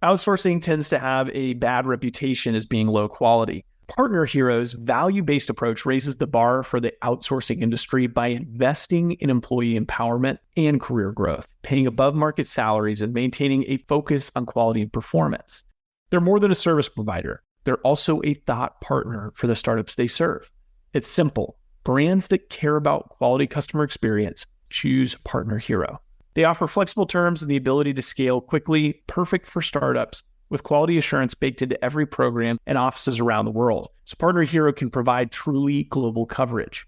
Outsourcing tends to have a bad reputation as being low quality. Partner Hero's value-based approach raises the bar for the outsourcing industry by investing in employee empowerment and career growth, paying above-market salaries, and maintaining a focus on quality and performance. They're more than a service provider. They're also a thought partner for the startups they serve. It's simple. Brands that care about quality customer experience choose Partner Hero. They offer flexible terms and the ability to scale quickly, perfect for startups, with quality assurance baked into every program and offices around the world. So Partner Hero can provide truly global coverage.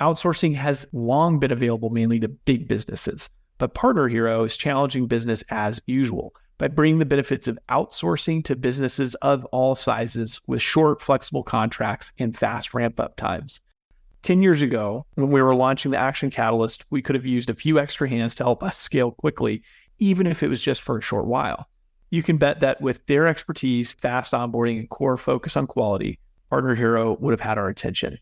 Outsourcing has long been available mainly to big businesses, but Partner Hero is challenging business as usual by bringing the benefits of outsourcing to businesses of all sizes with short, flexible contracts and fast ramp-up times. 10 years ago, when we were launching the Action Catalyst, we could have used a few extra hands to help us scale quickly, even if it was just for a short while. You can bet that with their expertise, fast onboarding, and core focus on quality, Partner Hero would have had our attention.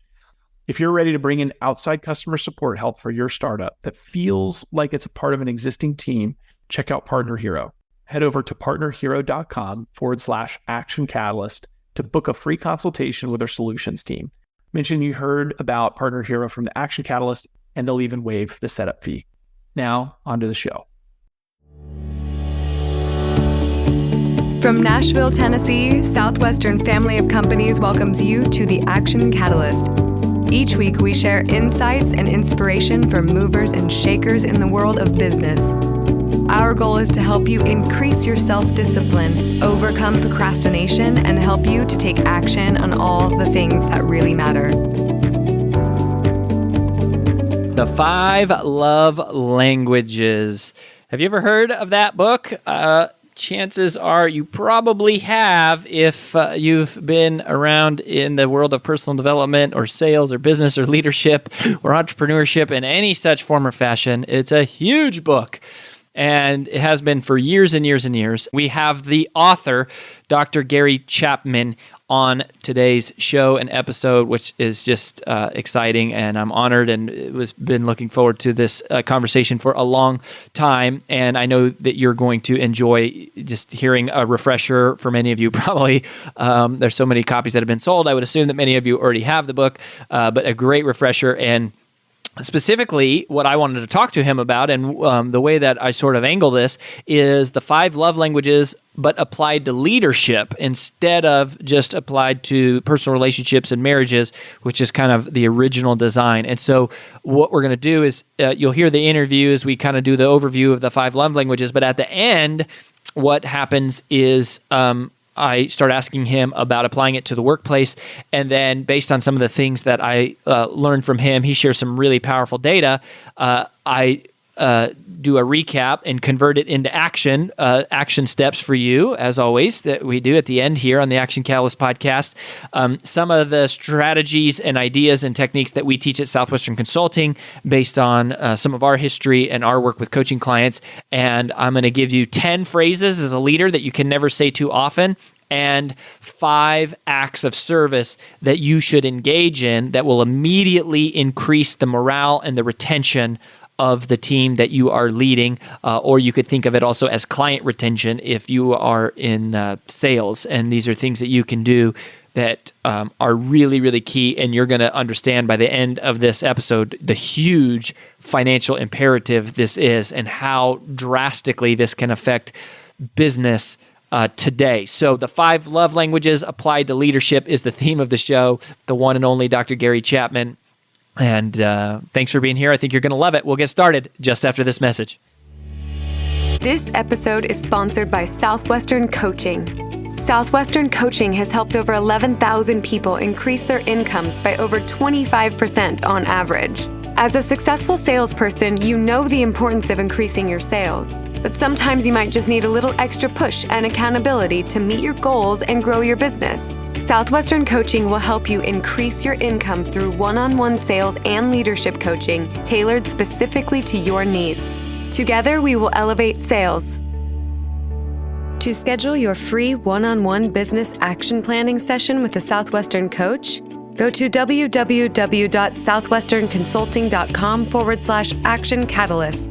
If you're ready to bring in outside customer support help for your startup that feels like it's a part of an existing team, check out Partner Hero. Head over to partnerhero.com/Action Catalyst to book a free consultation with our solutions team. Mention you heard about Partner Hero from the Action Catalyst, and they'll even waive the setup fee. Now, on to the show. From Nashville, Tennessee, Southwestern Family of Companies welcomes you to the Action Catalyst. Each week, we share insights and inspiration from movers and shakers in the world of business. Our goal is to help you increase your self-discipline, overcome procrastination, and help you to take action on all the things that really matter. The 5 Love Languages. Have you ever heard of that book? Chances are you probably have if you've been around in the world of personal development or sales or business or leadership or entrepreneurship in any such form or fashion. It's a huge book, and it has been for years and years and years. We have the author, Dr. Gary Chapman, on today's show and episode, which is just exciting, and I'm honored and been looking forward to this conversation for a long time, and I know that you're going to enjoy just hearing a refresher for many of you. Probably there's so many copies that have been sold. I would assume that many of you already have the book, but a great refresher. And specifically, what I wanted to talk to him about, and the way that I sort of angle this, is the 5 love languages, but applied to leadership instead of just applied to personal relationships and marriages, which is kind of the original design. And so what we're going to do is you'll hear the interview as we kind of do the overview of the 5 love languages, but at the end, what happens is I start asking him about applying it to the workplace, and then based on some of the things that I learned from him, he shares some really powerful data. I do a recap and convert it into action steps for you, as always, that we do at the end here on the Action Catalyst podcast. Some of the strategies and ideas and techniques that we teach at Southwestern Consulting based on some of our history and our work with coaching clients. And I'm going to give you 10 phrases as a leader that you can never say too often, and 5 acts of service that you should engage in that will immediately increase the morale and the retention of the team that you are leading, or you could think of it also as client retention if you are in sales. And these are things that you can do that are really, really key, and you're going to understand by the end of this episode the huge financial imperative this is and how drastically this can affect business today. So the 5 love languages applied to leadership is the theme of the show, the one and only Dr. Gary Chapman. And thanks for being here. I think you're going to love it. We'll get started just after this message. This episode is sponsored by Southwestern Coaching. Southwestern Coaching has helped over 11,000 people increase their incomes by over 25% on average. As a successful salesperson, you know the importance of increasing your sales. But sometimes you might just need a little extra push and accountability to meet your goals and grow your business. Southwestern Coaching will help you increase your income through one-on-one sales and leadership coaching tailored specifically to your needs. Together, we will elevate sales. To schedule your free one-on-one business action planning session with a Southwestern coach, go to www.southwesternconsulting.com/Action Catalyst.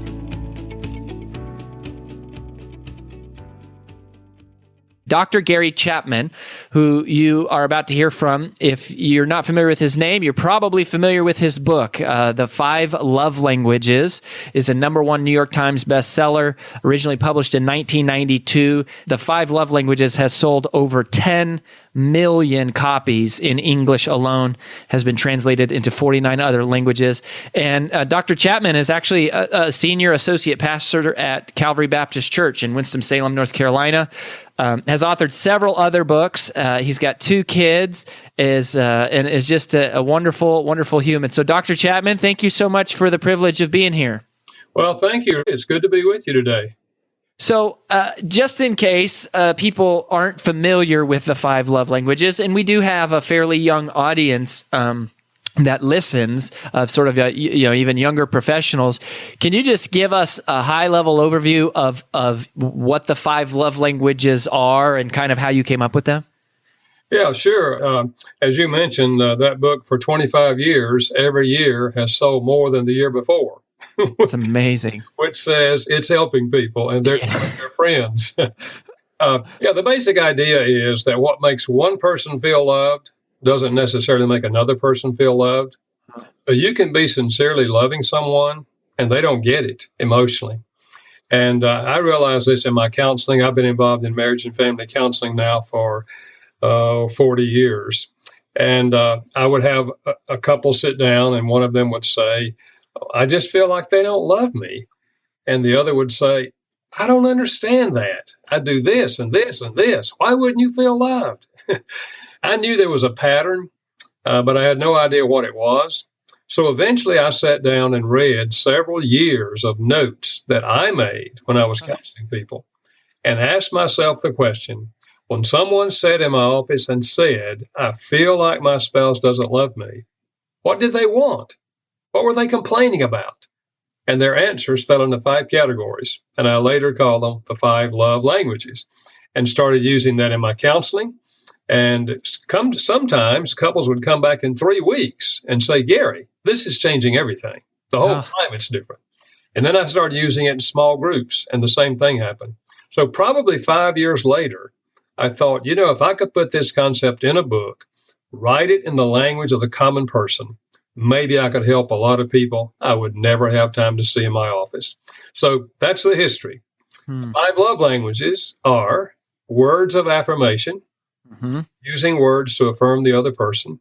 Dr. Gary Chapman, who you are about to hear from. If you're not familiar with his name, you're probably familiar with his book. The 5 Love Languages is a #1 New York Times bestseller, originally published in 1992. The 5 Love Languages has sold over 10 million copies in English alone, has been translated into 49 other languages. And Dr. Chapman is actually a senior associate pastor at Calvary Baptist Church in Winston-Salem, North Carolina. Has authored several other books. He's got 2 kids, and is just a wonderful, wonderful human. So, Dr. Chapman, thank you so much for the privilege of being here. Well, thank you. It's good to be with you today. So, just in case people aren't familiar with the 5 love languages, and we do have a fairly young audience that listens, of sort of even younger professionals, can you just give us a high-level overview of what the 5 love languages are and kind of how you came up with them? Yeah, sure. As you mentioned, that book for 25 years, every year has sold more than the year before. It's amazing. Which says it's helping people and their friends. The basic idea is that what makes one person feel loved doesn't necessarily make another person feel loved. So you can be sincerely loving someone and they don't get it emotionally. And I realized this in my counseling. I've been involved in marriage and family counseling now for 40 years. And I would have a couple sit down and one of them would say, I just feel like they don't love me. And the other would say, I don't understand that. I do this and this and this. Why wouldn't you feel loved? I knew there was a pattern, but I had no idea what it was. So eventually I sat down and read several years of notes that I made when I was counseling people and asked myself the question, when someone sat in my office and said, I feel like my spouse doesn't love me, what did they want? What were they complaining about? And their answers fell into 5 categories. And I later called them the 5 love languages and started using that in my counseling. And sometimes couples would come back in 3 weeks and say, Gary, this is changing everything. The whole climate's different. And then I started using it in small groups, and the same thing happened. So probably 5 years later, I thought, if I could put this concept in a book, write it in the language of the common person, maybe I could help a lot of people I would never have time to see in my office. So that's the history. 5 love languages are words of affirmation, using words to affirm the other person.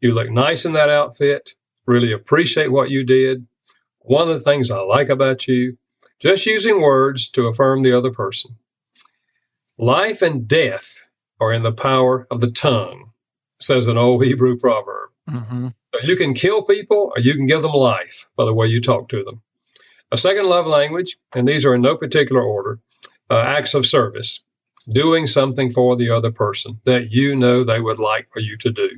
You look nice in that outfit, really appreciate what you did. One of the things I like about you, just using words to affirm the other person. Life and death are in the power of the tongue, says an old Hebrew proverb. So you can kill people or you can give them life by the way you talk to them. A second love language, and these are in no particular order, acts of service. Doing something for the other person that they would like for you to do.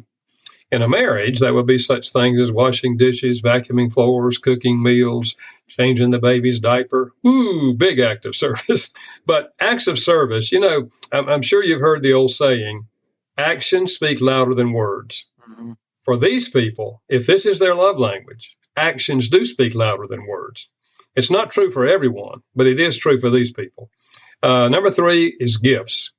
In a marriage, that would be such things as washing dishes, vacuuming floors, cooking meals, changing the baby's diaper. Ooh, big act of service. But acts of service, I'm sure you've heard the old saying, actions speak louder than words. For these people, if this is their love language, actions do speak louder than words. It's not true for everyone, but it is true for these people. Number 3 is gifts.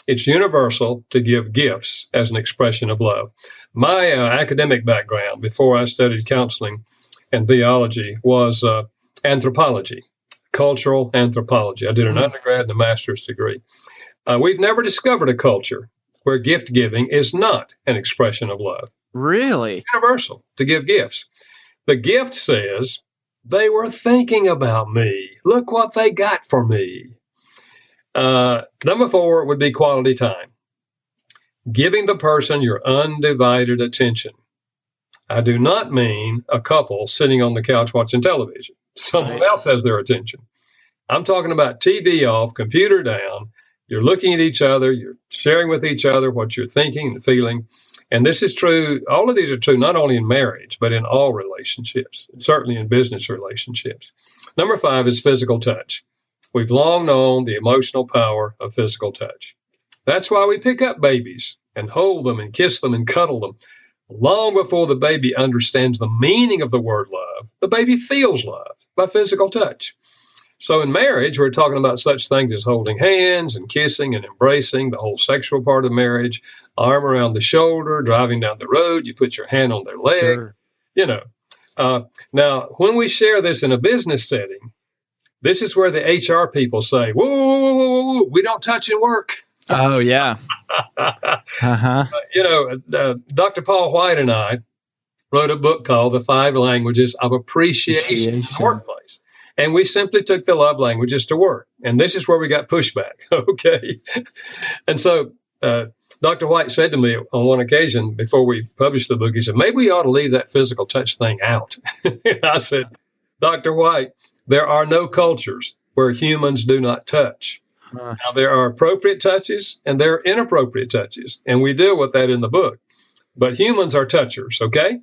It's universal to give gifts as an expression of love. My academic background before I studied counseling and theology was anthropology, cultural anthropology. I did an undergrad and a master's degree. We've never discovered a culture where gift giving is not an expression of love. Really? Universal to give gifts. The gift says, they were thinking about me. Look what they got for me. Number 4 would be quality time. Giving the person your undivided attention. I do not mean a couple sitting on the couch watching television. Someone else has their attention. I'm talking about TV off, computer down. You're looking at each other. You're sharing with each other what you're thinking and feeling. And this is true. All of these are true not only in marriage, but in all relationships, certainly in business relationships. Number 5 is physical touch. We've long known the emotional power of physical touch. That's why we pick up babies and hold them and kiss them and cuddle them. Long before the baby understands the meaning of the word love, the baby feels loved by physical touch. So in marriage, we're talking about such things as holding hands and kissing and embracing, the whole sexual part of marriage, arm around the shoulder, driving down the road, you put your hand on their leg, Sure. you know. Now, when we share this in a business setting, this is where the HR people say, whoa, whoa, whoa, whoa, whoa, we don't touch and work. Oh, yeah. Uh-huh. Dr. Paul White and I wrote a book called The 5 Languages of Appreciation in the Workplace. And we simply took the love languages to work. And this is where we got pushback. Okay. And so Dr. White said to me on one occasion before we published the book, he said, maybe we ought to leave that physical touch thing out. And I said, Dr. White, there are no cultures where humans do not touch. Now, there are appropriate touches and there are inappropriate touches. And we deal with that in the book. But humans are touchers, okay?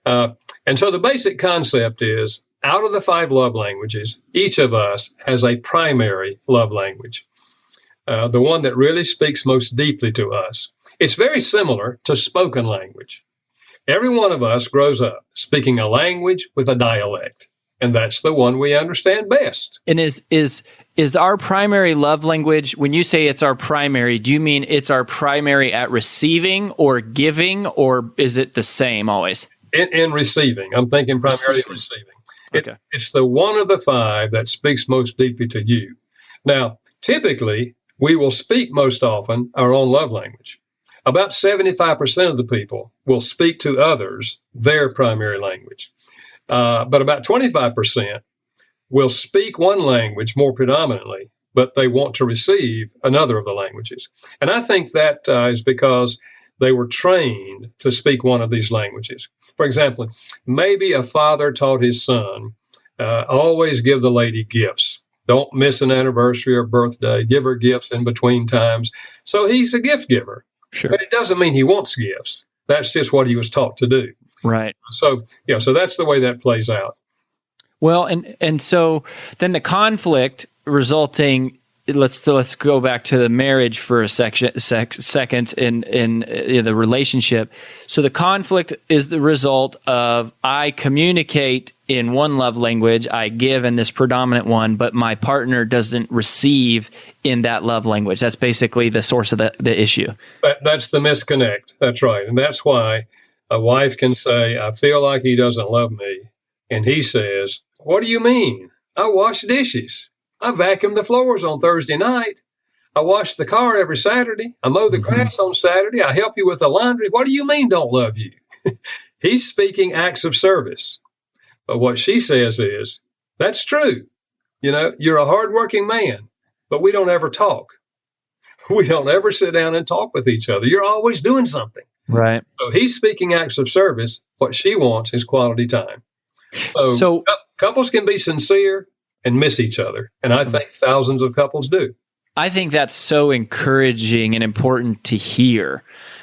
And so the basic concept is, out of the 5 love languages, each of us has a primary love language, the one that really speaks most deeply to us. It's very similar to spoken language. Every one of us grows up speaking a language with a dialect, and that's the one we understand best. And is our primary love language, when you say it's our primary, do you mean it's our primary at receiving or giving, or is it the same always? In receiving. I'm thinking primarily receiving. Okay. It's the one of the 5 that speaks most deeply to you. Now, typically, we will speak most often our own love language. About 75% of the people will speak to others their primary language. But about 25% will speak one language more predominantly, but they want to receive another of the languages. And I think that is because they were trained to speak one of these languages. For example, maybe a father taught his son, always give the lady gifts. Don't miss an anniversary or birthday. Give her gifts in between times. So he's a gift giver. Sure. But it doesn't mean he wants gifts. That's just what he was taught to do. Right. So that's the way that plays out. Well, and so then the conflict resulting, let's go back to the marriage for a second in the relationship. So the conflict is the result of I communicate in one love language, I give in this predominant one, but my partner doesn't receive in that love language. That's basically the source of the issue. That's the misconnect. That's right. And that's why a wife can say, I feel like he doesn't love me. And he says, what do you mean? I wash dishes. I vacuum the floors on Thursday night. I wash the car every Saturday. I mow the grass on Saturday. I help you with the laundry. What do you mean don't love you? He's speaking acts of service. But what she says is, that's true. You're a hardworking man, but we don't ever talk. We don't ever sit down and talk with each other. You're always doing something. Right. So he's speaking acts of service. What she wants is quality time. So couples can be sincere and miss each other. And I think thousands of couples do. I think that's so encouraging and important to hear,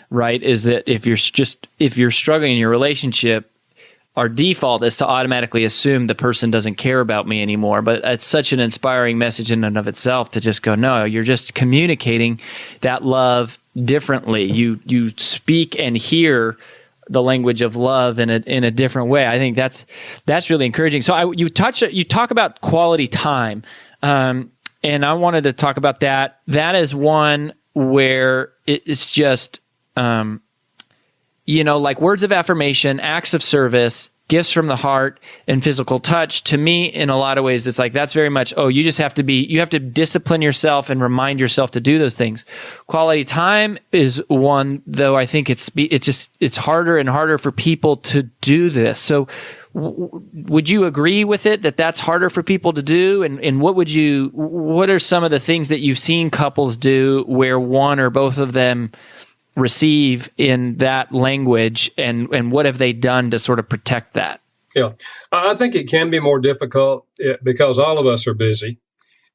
right? Is that if you're struggling in your relationship, our default is to automatically assume the person doesn't care about me anymore. But it's such an inspiring message in and of itself to just go, no, you're just communicating that love differently. You speak and hear the language of love in a different way. I think that's really encouraging. So you talk about quality time, and I wanted to talk about that. That is one where it's just like words of affirmation, acts of service, gifts from the heart, and physical touch. To me, in a lot of ways, it's like that's very much, you just have to discipline yourself and remind yourself to do those things. Quality time is one, though I think it's harder and harder for people to do this. So would you agree with it that that's harder for people to do? And what are some of the things that you've seen couples do where one or both of them receive in that language, and what have they done to sort of protect that? Yeah, I think it can be more difficult because all of us are busy,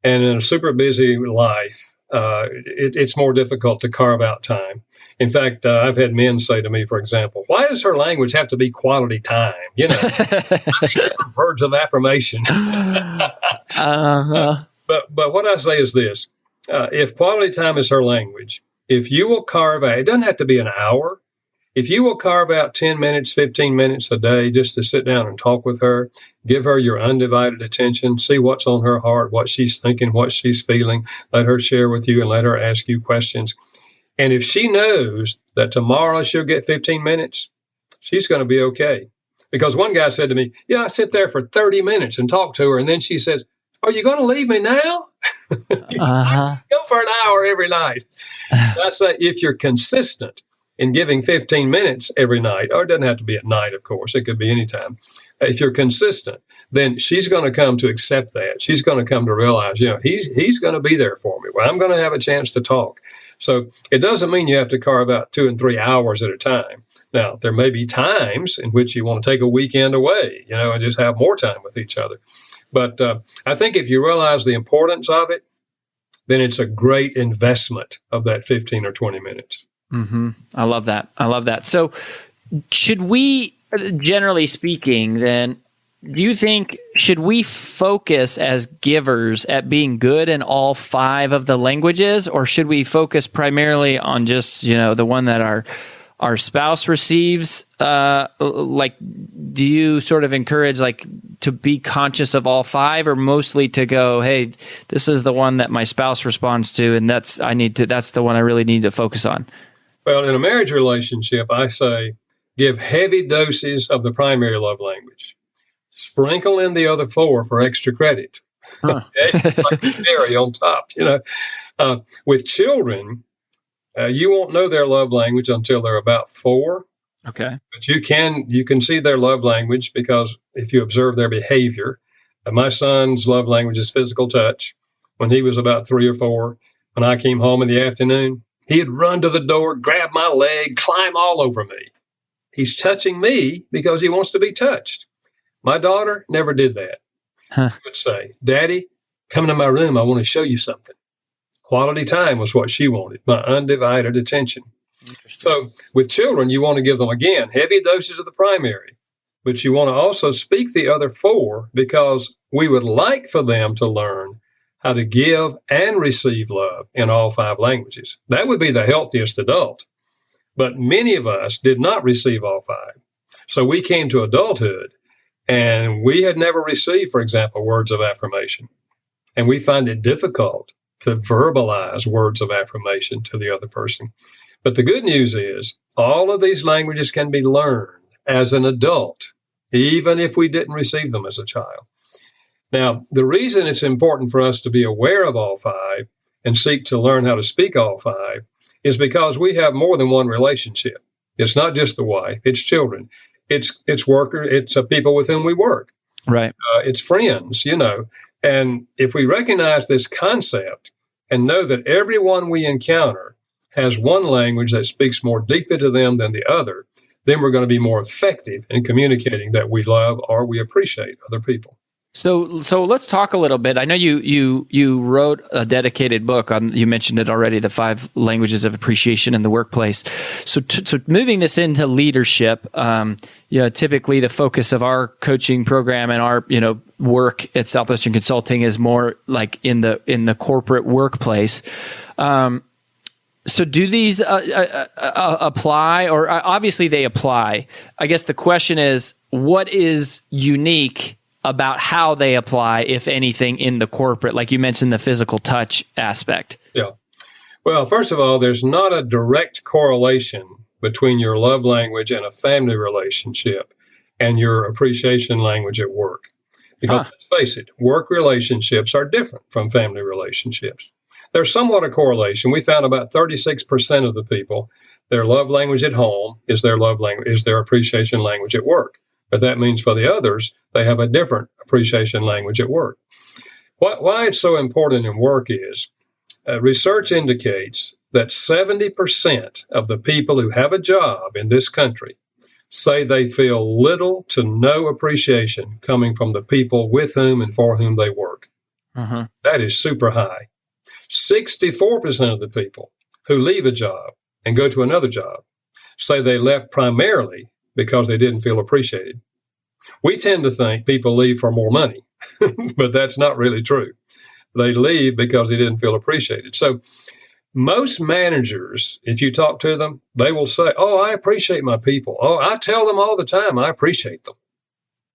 and in a super busy life, it's more difficult to carve out time. In fact, I've had men say to me, for example, why does her language have to be quality time? I need words of affirmation. Uh-huh. But what I say is this, if quality time is her language, if you will carve out, it doesn't have to be an hour. If you will carve out 10 minutes, 15 minutes a day just to sit down and talk with her, give her your undivided attention, see what's on her heart, what she's thinking, what she's feeling, let her share with you and let her ask you questions. And if she knows that tomorrow she'll get 15 minutes, she's going to be okay. Because one guy said to me, I sit there for 30 minutes and talk to her. And then she says, are you going to leave me now? Go for an hour every night. I say, if you're consistent in giving 15 minutes every night, or it doesn't have to be at night, of course, it could be any time. If you're consistent, then she's going to come to accept that. She's going to come to realize, he's going to be there for me. Well, I'm going to have a chance to talk. So it doesn't mean you have to carve out 2 and 3 hours at a time. Now, there may be times in which you want to take a weekend away, and just have more time with each other. But I think if you realize the importance of it, then it's a great investment of that 15 or 20 minutes. Mm-hmm. I love that. So should we, generally speaking, then, do you think, should we focus as givers at being good in all 5 of the languages, or should we focus primarily on just, the one that our spouse receives? Do you sort of encourage to be conscious of all 5, or mostly to go, hey, this is the one that my spouse responds to, and that's the one I really need to focus on? Well, in a marriage relationship, I say give heavy doses of the primary love language. Sprinkle in the other 4 for extra credit. Huh. Okay? Like the cherry on top. With children, you won't know their love language until they're about 4. Okay. But you can see their love language because if you observe their behavior. My son's love language is physical touch. When he was about 3 or 4, when I came home in the afternoon, he'd run to the door, grab my leg, climb all over me. He's touching me because he wants to be touched. My daughter never did that. Huh. She would say, Daddy, come into my room. I want to show you something. Quality time was what she wanted, my undivided attention. So with children, you want to give them, again, heavy doses of the primary, but you want to also speak the other 4 because we would like for them to learn how to give and receive love in all 5 languages. That would be the healthiest adult. But many of us did not receive all 5. So we came to adulthood and we had never received, for example, words of affirmation. And we find it difficult to verbalize words of affirmation to the other person. But the good news is all of these languages can be learned as an adult, even if we didn't receive them as a child. Now, the reason it's important for us to be aware of all 5 and seek to learn how to speak all 5 is because we have more than one relationship. It's not just the wife, it's children, it's workers, it's people with whom we work. Right. It's friends, And if we recognize this concept and know that everyone we encounter has one language that speaks more deeply to them than the other, then we're going to be more effective in communicating that we love or we appreciate other people. So let's talk a little bit. I know you wrote a dedicated book on, you mentioned it already, the 5 languages of appreciation in the workplace. So moving this into leadership, typically the focus of our coaching program and our, work at Southwestern Consulting is more like in the corporate workplace. So do these apply, or obviously they apply? I guess the question is, what is unique about how they apply, if anything, in the corporate, like you mentioned, the physical touch aspect? Yeah. Well, first of all, there's not a direct correlation between your love language and a family relationship and your appreciation language at work. Because let's face it, work relationships are different from family relationships. There's somewhat a correlation. We found about 36% of the people, their love language at home is their appreciation language at work. But that means for the others, they have a different appreciation language at work. Why it's so important in work is research indicates that 70% of the people who have a job in this country say they feel little to no appreciation coming from the people with whom and for whom they work. Uh-huh. That is super high. 64% of the people who leave a job and go to another job say they left primarily because they didn't feel appreciated. We tend to think people leave for more money, but that's not really true. They leave because they didn't feel appreciated. So Most managers, if you talk to them, they will say, "Oh, I appreciate my people. Oh, I tell them all the time, I appreciate them."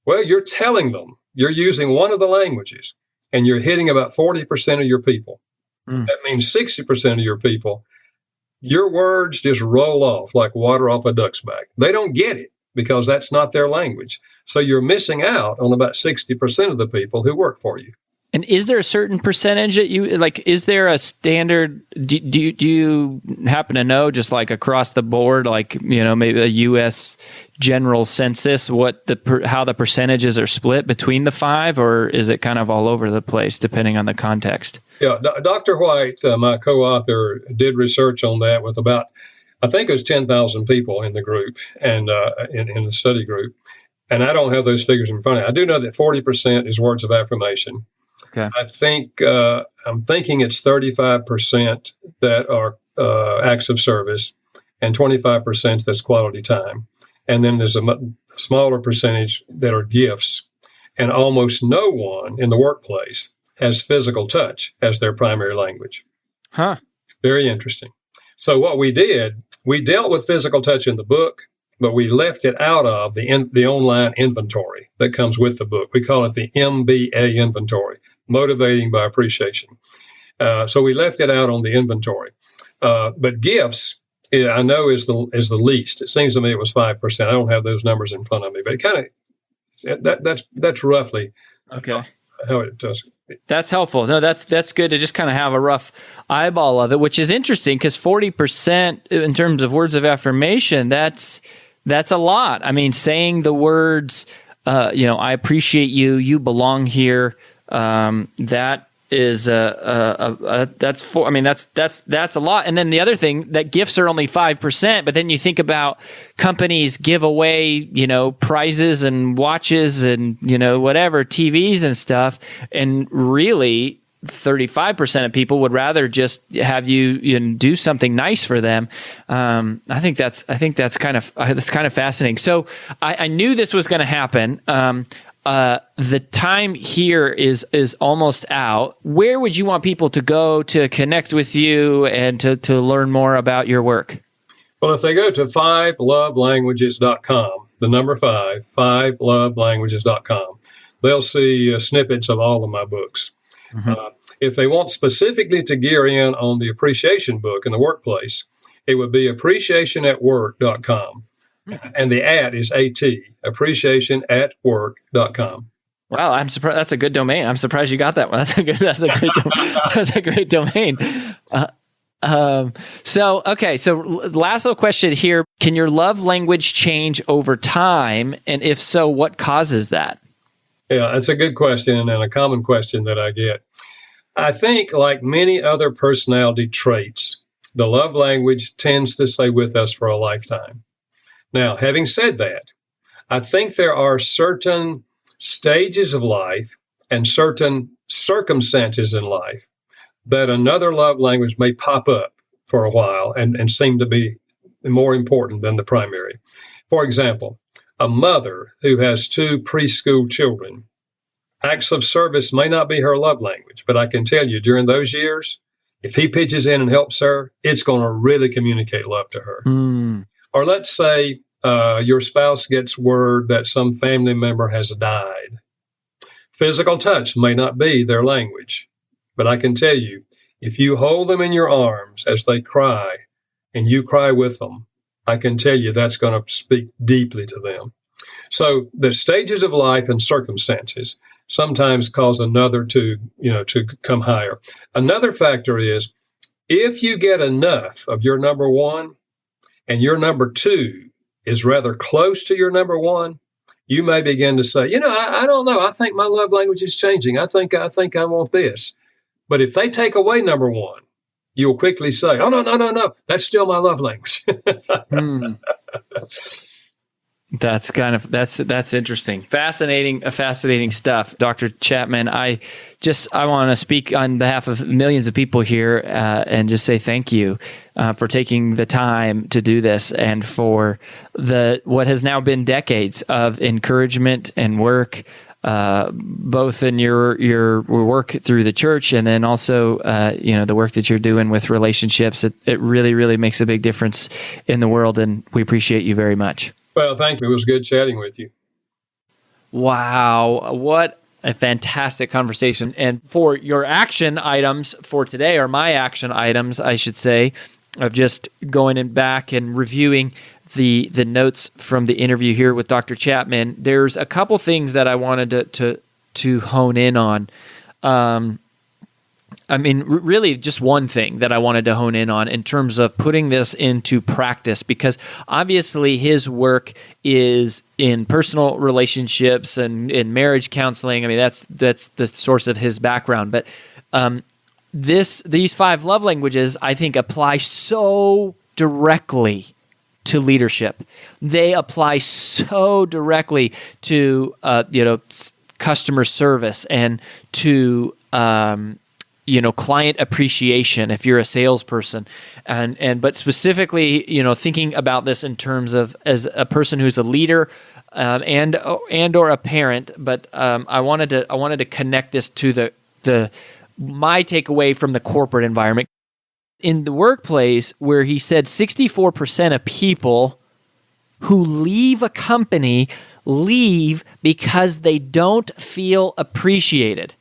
Well, you're telling them, you're using one of the languages, and you're hitting about 40% of your people. That means 60% of your people, your words just roll off like water off a duck's back. They don't get it because that's not their language. So you're missing out on about 60% of the people who work for you. And is there a certain percentage that you like? Is there a standard? Do you happen to know, just like across the board, like maybe a U.S. general census, how the percentages are split between the five, or is it kind of all over the place depending on the context? Yeah, Dr. White, my co-author, did research on that with about, I think it was 10,000 people in the group and in the study group, and I don't have those figures in front of me. I do know that 40% is words of affirmation. Okay. I think I'm thinking it's 35% that are acts of service, and 25% that's quality time, and then there's a smaller percentage that are gifts, and almost no one in the workplace has physical touch as their primary language. Huh. Very interesting. So what we did, we dealt with physical touch in the book, but we left it out of the online inventory that comes with the book. We call it the MBA inventory, motivating by appreciation. So we left it out on the inventory. But gifts, I know is the least. It seems to me it was 5%. I don't have those numbers in front of me, but it kind of that's roughly okay how it does. That's helpful. No, that's good to just kind of have a rough eyeball of it, which is interesting because 40% in terms of words of affirmation, that's a lot. I mean, saying the words, I appreciate you, you belong here. That is that's a lot. And then the other thing, that gifts are only 5%, but then you think about companies give away, prizes and watches and, whatever, TVs and stuff. And really 35% of people would rather just have you do something nice for them. I think that's kind of fascinating. So I knew this was going to happen. The time here is almost out. Where would you want people to go to connect with you and to learn more about your work? Well, if they go to 5lovelanguages.com, the number 5lovelanguages.com, they'll see snippets of all of my books. Mm-hmm. If they want specifically to gear in on the appreciation book in the workplace, it would be appreciationatwork.com. And the @ is AT, appreciationatwork.com. Wow, I'm surprised. That's a good domain. I'm surprised you got that one. That's a great domain. So last little question here. Can your love language change over time? And if so, what causes that? Yeah, that's a good question and a common question that I get. I think like many other personality traits, the love language tends to stay with us for a lifetime. Now, having said that, I think there are certain stages of life and certain circumstances in life that another love language may pop up for a while and seem to be more important than the primary. For example, a mother who has 2 preschool children, acts of service may not be her love language, but I can tell you during those years, if he pitches in and helps her, it's going to really communicate love to her. Or let's say your spouse gets word that some family member has died. Physical touch may not be their language, but I can tell you, if you hold them in your arms as they cry and you cry with them, I can tell you that's going to speak deeply to them. So the stages of life and circumstances sometimes cause another to come higher. Another factor is if you get enough of your number one and your number two is rather close to your number one, you may begin to say, I don't know. I think my love language is changing. I think I want this. But if they take away number one, you'll quickly say, oh, no. That's still my love language. That's interesting. Fascinating stuff. Dr. Chapman, I want to speak on behalf of millions of people here and just say thank you for taking the time to do this and for what has now been decades of encouragement and work both in your work through the church and then also, the work that you're doing with relationships. It really, really makes a big difference in the world, and we appreciate you very much. Well, thank you. It was good chatting with you. Wow, what a fantastic conversation. And for your action items for today, or my action items, I should say, of just going in back and reviewing the notes from the interview here with Dr. Chapman, there's a couple things that I wanted to hone in on. Really just one thing that I wanted to hone in on in terms of putting this into practice, because obviously his work is in personal relationships and in marriage counseling. I mean, that's the source of his background. But these 5 love languages, I think, apply so directly to leadership. They apply so directly to customer service and to client appreciation if you're a salesperson, but specifically thinking about this in terms of as a person who's a leader and or a parent. But I wanted to connect this to my takeaway from the corporate environment. In the workplace, where he said 64% of people who leave a company leave because they don't feel appreciated.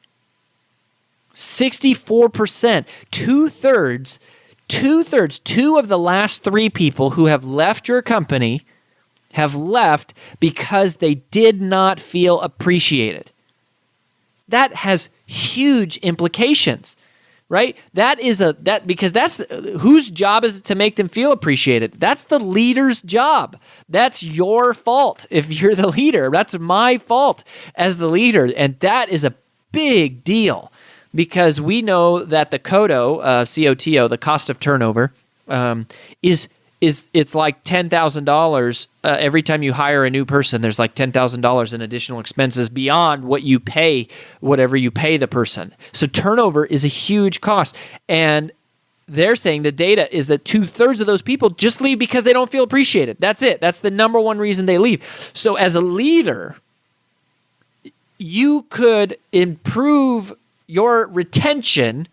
64%, two-thirds, 2 of the last 3 people who have left your company have left because they did not feel appreciated. That has huge implications. Right? Because that's whose job is it to make them feel appreciated? That's the leader's job. That's your fault if you're the leader. That's my fault as the leader. And that is a big deal, because we know that the COTO, the cost of turnover, it's like $10,000 every time you hire a new person. There's like $10,000 in additional expenses beyond whatever you pay the person. So turnover is a huge cost, and they're saying the data is that 2/3 of those people just leave because they don't feel appreciated. That's it. That's the number one reason they leave. So as a leader, you could improve your retention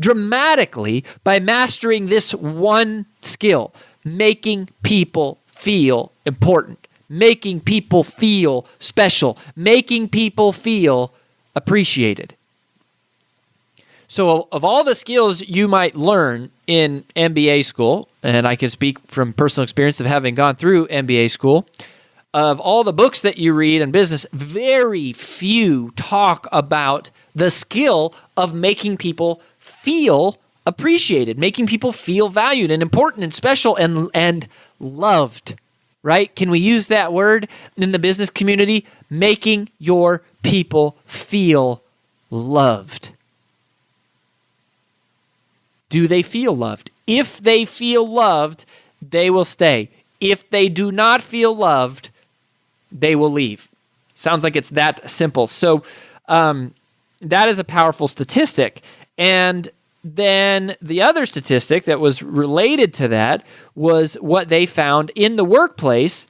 dramatically by mastering this one skill: making people feel important, making people feel special, making people feel appreciated. So of all the skills you might learn in MBA school, and I can speak from personal experience of having gone through MBA school, of all the books that you read in business, very few talk about the skill of making people feel appreciated, making people feel valued and important and special and loved, right? Can we use that word in the business community? Making your people feel loved. Do they feel loved? If they feel loved, they will stay. If they do not feel loved, they will leave. Sounds like it's that simple. So that is a powerful statistic. And then the other statistic that was related to that was what they found in the workplace,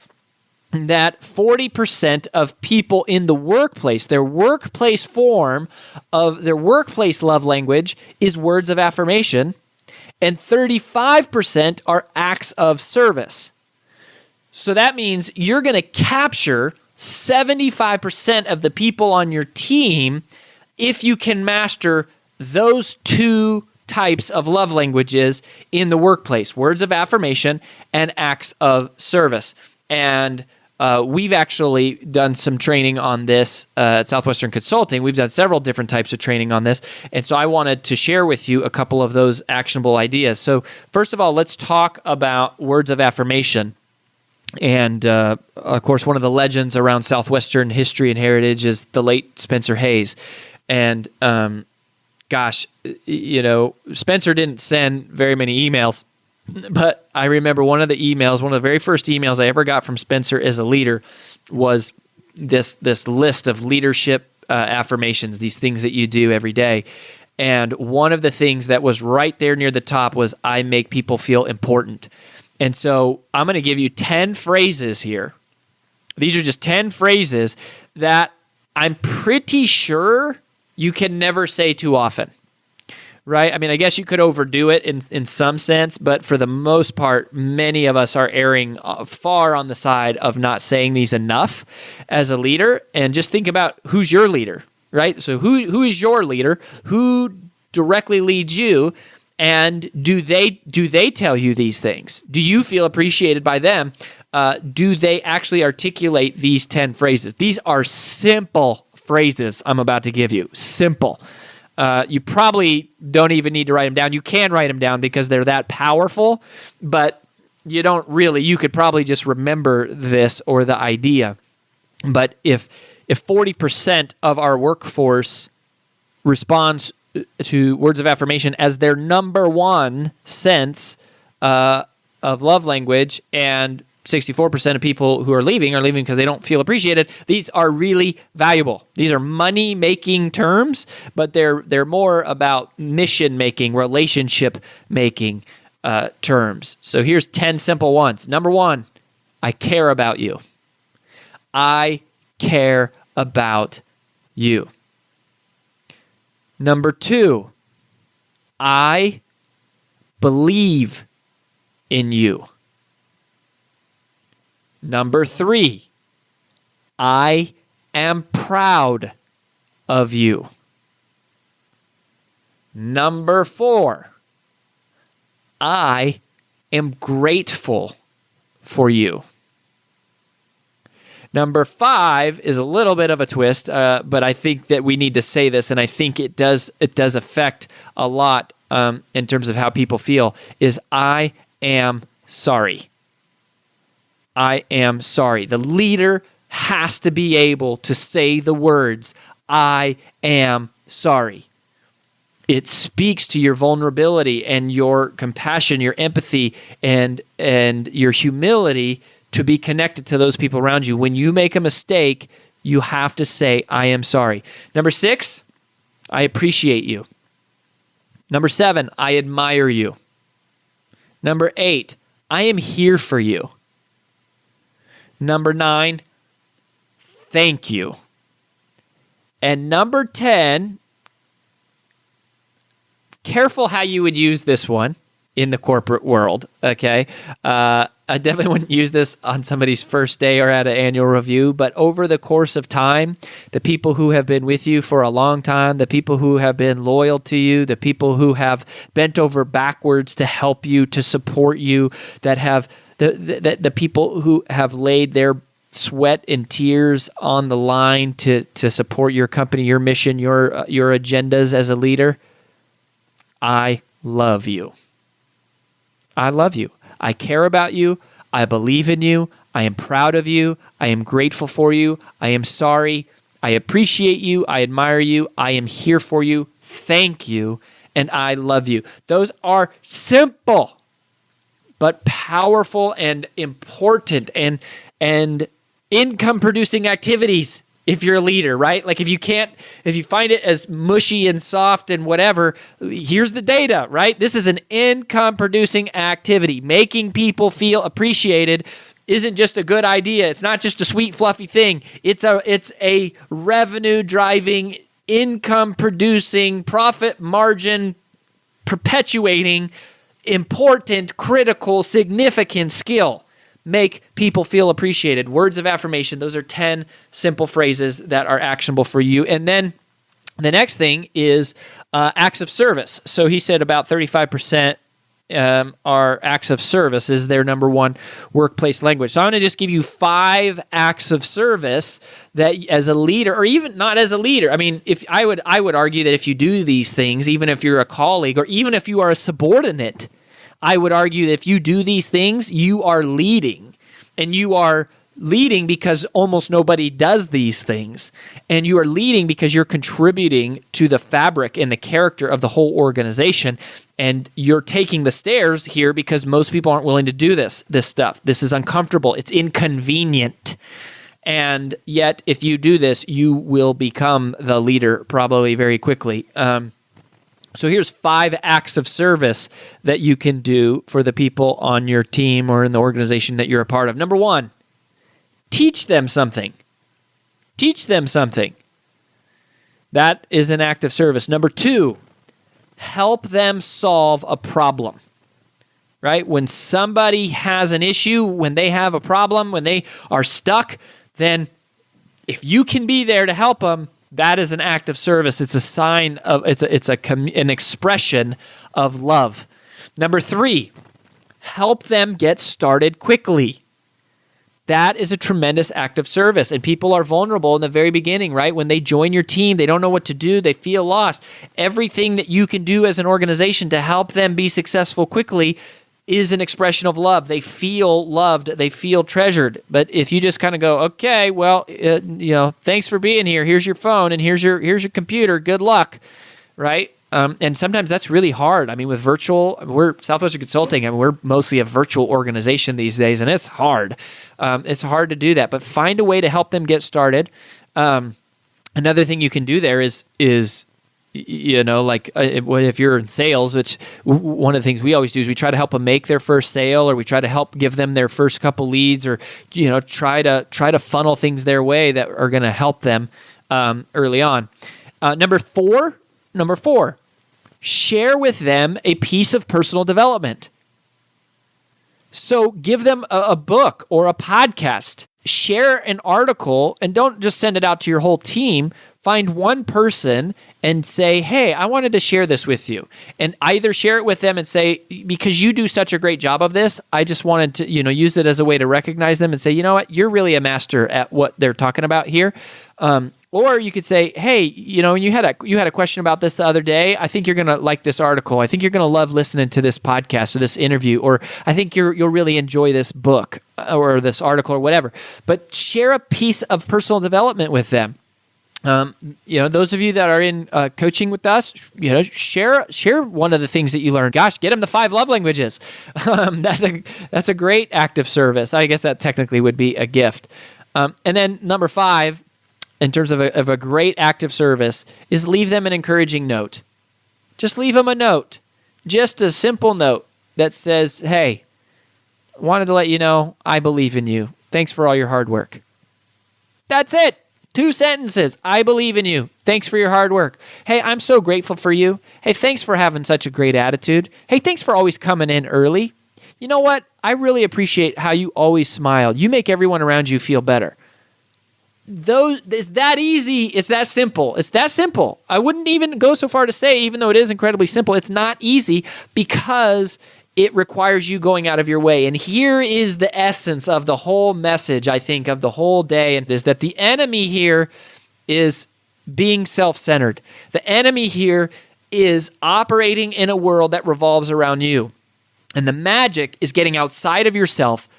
that 40% of people in the workplace, their workplace form of their workplace love language is words of affirmation, and 35% are acts of service. So that means you're going to capture 75% of the people on your team if you can master those 2 types of love languages in the workplace: words of affirmation and acts of service. And we've actually done some training on this at Southwestern Consulting. We've done several different types of training on this. And so I wanted to share with you a couple of those actionable ideas. So first of all, let's talk about words of affirmation. And of course, one of the legends around Southwestern history and heritage is the late Spencer Hayes. And Spencer didn't send very many emails, but I remember one of the very first emails I ever got from Spencer as a leader was this list of leadership affirmations, these things that you do every day. And one of the things that was right there near the top was, I make people feel important. And so I'm going to give you 10 phrases here. These are just 10 phrases that I'm pretty sure you can never say too often, right? I mean, I guess you could overdo it in some sense, but for the most part, many of us are erring far on the side of not saying these enough as a leader. And just think about who's your leader, right? So who is your leader? Who directly leads you? And do they tell you these things? Do you feel appreciated by them? Do they actually articulate these 10 phrases? These are simple phrases I'm about to give you. Simple. You probably don't even need to write them down. You can write them down because they're that powerful, but you don't really. You could probably just remember this or the idea. But if 40% of our workforce responds to words of affirmation as their number one sense of love language, and 64% of people who are leaving because they don't feel appreciated, these are really valuable. These are money-making terms, but they're more about mission-making, relationship-making terms. So here's 10 simple ones. Number one, I care about you. I care about you. Number two, I believe in you. Number three, I am proud of you. Number four, I am grateful for you. Number five is a little bit of a twist, but I think that we need to say this, and I think it does affect a lot in terms of how people feel, is I am sorry. I am sorry. The leader has to be able to say the words, I am sorry. It speaks to your vulnerability and your compassion, your empathy, and your humility to be connected to those people around you. When you make a mistake, you have to say, I am sorry. Number six, I appreciate you. Number seven, I admire you. Number eight, I am here for you. Number nine, thank you. And number 10, careful how you would use this one in the corporate world, okay? I definitely wouldn't use this on somebody's first day or at an annual review, but over the course of time, the people who have been with you for a long time, the people who have been loyal to you, the people who have bent over backwards to help you, to support you, that have the people who have laid their sweat and tears on the line to support your company, your mission, your agendas as a leader, I love you. I love you. I care about you. I believe in you. I am proud of you. I am grateful for you. I am sorry. I appreciate you. I admire you. I am here for you. Thank you. And I love you. Those are simple, but powerful and important and income-producing activities if you're a leader, right? Like if you find it as mushy and soft and whatever, here's the data, right? This is an income-producing activity. Making people feel appreciated isn't just a good idea. It's not just a sweet, fluffy thing. It's a revenue-driving, income-producing, profit margin perpetuating, important, critical, significant skill. Make people feel appreciated. Words of affirmation. Those are 10 simple phrases that are actionable for you. And then the next thing is acts of service. So he said about 35% are acts of service is their number one workplace language. So I'm going to just give you 5 acts of service that as a leader, or even not as a leader. I mean, if I would argue that if you do these things, even if you're a colleague or even if you are a subordinate, I would argue that if you do these things, you are leading. And you are leading because almost nobody does these things. And you are leading because you're contributing to the fabric and the character of the whole organization. And you're taking the stairs here because most people aren't willing to do this stuff. This is uncomfortable. It's inconvenient. And yet, if you do this, you will become the leader probably very quickly. So here's 5 acts of service that you can do for the people on your team or in the organization that you're a part of. Number 1, teach them something. Teach them something. That is an act of service. Number 2, help them solve a problem. Right? When somebody has an issue, when they have a problem, when they are stuck, then if you can be there to help them, that is an act of service. It's a sign of, an expression of love. Number 3, help them get started quickly. That is a tremendous act of service. And people are vulnerable in the very beginning, right? When they join your team, they don't know what to do. They feel lost. Everything that you can do as an organization to help them be successful quickly is an expression of love. They feel loved. They feel treasured. But if you just kind of go, okay, well, thanks for being here. Here's your phone and here's your computer. Good luck, right? And sometimes that's really hard. I mean, with we're Southwestern Consulting, and we're mostly a virtual organization these days, and it's hard. It's hard to do that, but find a way to help them get started. Another thing you can do there is if you're in sales, which one of the things we always do is we try to help them make their first sale, or we try to help give them their first couple leads, or try to funnel things their way that are going to help them early on. Number four, share with them a piece of personal development. So give them a book or a podcast. Share an article, and don't just send it out to your whole team. Find one person and say, hey, I wanted to share this with you. And either share it with them and say, because you do such a great job of this, I just wanted to, use it as a way to recognize them and say, you know what, you're really a master at what they're talking about here. Or you could say, hey, you had a question about this the other day. I think you're going to like this article. I think you're going to love listening to this podcast or this interview, or I think you'll really enjoy this book or this article or whatever. But share a piece of personal development with them. Those of you that are in coaching with us, share one of the things that you learned. Gosh, get them the 5 love languages. That's a great act of service. I guess that technically would be a gift. And then number 5, in terms of a great act of service, is leave them an encouraging note. Just leave them a note. Just a simple note that says, hey, wanted to let you know I believe in you. Thanks for all your hard work. That's it. 2 sentences. I believe in you. Thanks for your hard work. Hey, I'm so grateful for you. Hey, thanks for having such a great attitude. Hey, thanks for always coming in early. You know what? I really appreciate how you always smile. You make everyone around you feel better. It's that easy. It's that simple. It's that simple. I wouldn't even go so far to say, even though it is incredibly simple, it's not easy because it requires you going out of your way. And here is the essence of the whole message, I think, of the whole day, and is that the enemy here is being self-centered. The enemy here is operating in a world that revolves around you. And the magic is getting outside of yourself,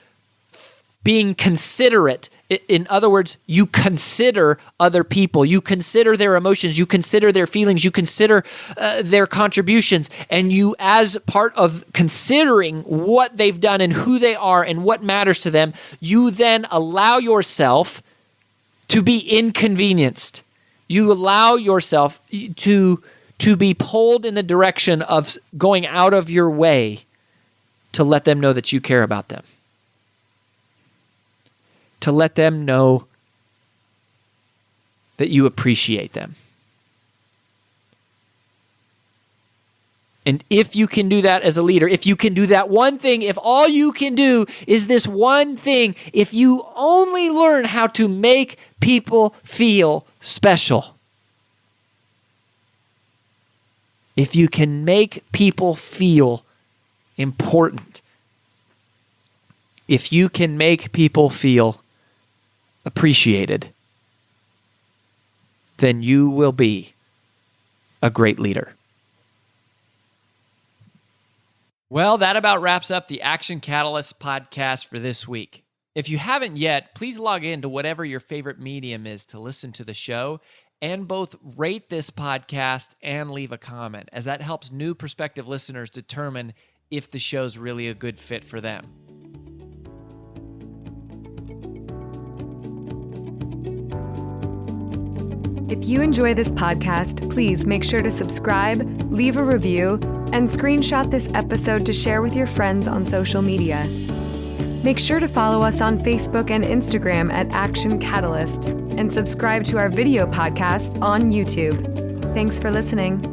being considerate. In other words, you consider other people. You consider their emotions. You consider their feelings. You consider their contributions. And you, as part of considering what they've done and who they are and what matters to them, you then allow yourself to be inconvenienced. You allow yourself to be pulled in the direction of going out of your way to let them know that you care about them. To let them know that you appreciate them. And if you can do that as a leader, if you can do that one thing, if all you can do is this one thing, if you only learn how to make people feel special, if you can make people feel important, if you can make people feel appreciated, then you will be a great leader. Well, that about wraps up the Action Catalyst podcast for this week. If you haven't yet, please log in to whatever your favorite medium is to listen to the show, and both rate this podcast and leave a comment, as that helps new prospective listeners determine if the show's really a good fit for them. If you enjoy this podcast, please make sure to subscribe, leave a review, and screenshot this episode to share with your friends on social media. Make sure to follow us on Facebook and Instagram at Action Catalyst and subscribe to our video podcast on YouTube. Thanks for listening.